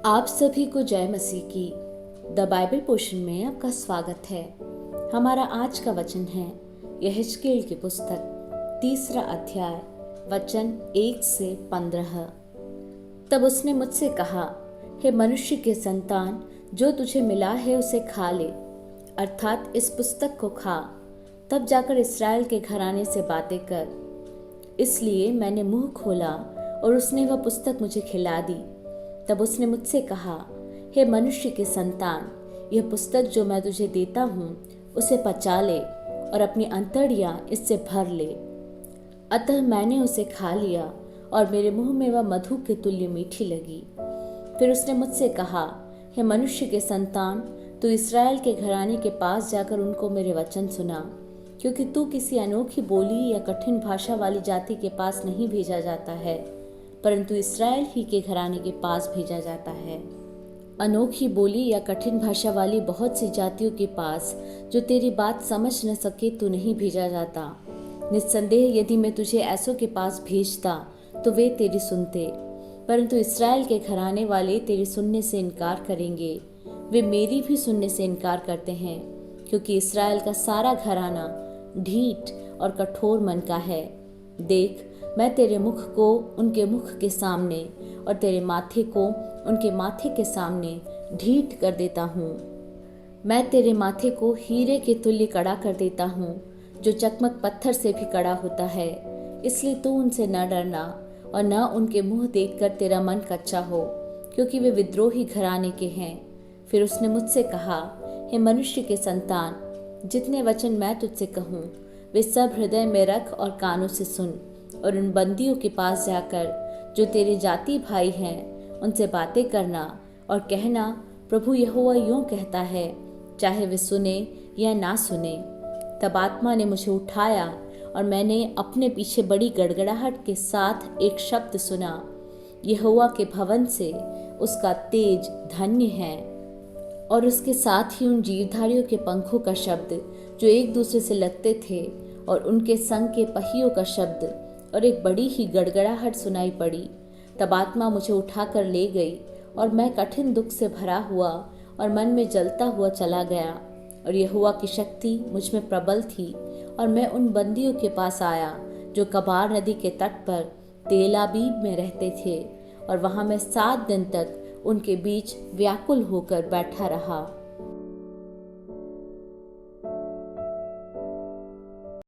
आप सभी को जय मसीह की द बाइबल पोर्शन में आपका स्वागत है। हमारा आज का वचन है यहेजकेल की पुस्तक 3 अध्याय वचन 1 से 15। तब उसने मुझसे कहा, हे मनुष्य के संतान, जो तुझे मिला है उसे खा ले, अर्थात इस पुस्तक को खा, तब जाकर इस्राएल के घराने से बातें कर। इसलिए मैंने मुंह खोला और उसने वह पुस्तक मुझे खिला दी। तब उसने मुझसे कहा, हे मनुष्य के संतान, यह पुस्तक जो मैं तुझे देता हूँ उसे पचा ले और अपनी अंतड़ियाँ इससे भर ले। अतः मैंने उसे खा लिया और मेरे मुंह में वह मधु के तुल्य मीठी लगी। फिर उसने मुझसे कहा, हे मनुष्य के संतान, तू इस्राएल के घराने के पास जाकर उनको मेरे वचन सुना, क्योंकि तू किसी अनोखी बोली या कठिन भाषा वाली जाति के पास नहीं भेजा जाता है, परंतु इस्राएल ही के घराने के पास भेजा जाता है। अनोखी बोली या कठिन भाषा वाली बहुत सी जातियों के पास जो तेरी बात समझ न सके तू नहीं भेजा जाता। निस्संदेह यदि मैं तुझे ऐसों के पास भेजता तो वे तेरी सुनते, परंतु इस्राएल के घराने वाले तेरी सुनने से इनकार करेंगे। वे मेरी भी सुनने से इनकार करते हैं, क्योंकि इस्राएल का सारा घराना ढीठ और कठोर मन का है। देख, मैं तेरे मुख को उनके मुख के सामने और तेरे माथे को उनके माथे के सामने ढीठ कर देता हूँ। मैं तेरे माथे को हीरे के तुल्य कड़ा कर देता हूँ, जो चकमक पत्थर से भी कड़ा होता है। इसलिए तू उनसे न डरना और न उनके मुंह देखकर तेरा मन कच्चा हो, क्योंकि वे विद्रोही घराने के हैं। फिर उसने मुझसे कहा, हे मनुष्य के संतान, जितने वचन मैं तुझसे कहूँ वे सब हृदय में रख और कानों से सुन, और उन बंदियों के पास जाकर जो तेरे जाति भाई हैं उनसे बातें करना और कहना, प्रभु यहोवा यूं कहता है, चाहे वे सुने या ना सुने। तब आत्मा ने मुझे उठाया और मैंने अपने पीछे बड़ी गड़गड़ाहट के साथ एक शब्द सुना, यहोवा के भवन से उसका तेज धन्य है। और उसके साथ ही उन जीवधारियों के पंखों का शब्द जो एक दूसरे से लगते थे, और उनके संग के पहियों का शब्द, और एक बड़ी ही गड़गड़ाहट सुनाई पड़ी। तब आत्मा मुझे उठाकर ले गई और मैं कठिन दुख से भरा हुआ और मन में जलता हुआ चला गया। और यहोवा की शक्ति मुझ में प्रबल थी, और मैं उन बंदियों के पास आया जो कबार नदी के तट पर तेलाबीब में रहते थे, और वहाँ मैं 7 दिन तक उनके बीच व्याकुल होकर बैठा रहा।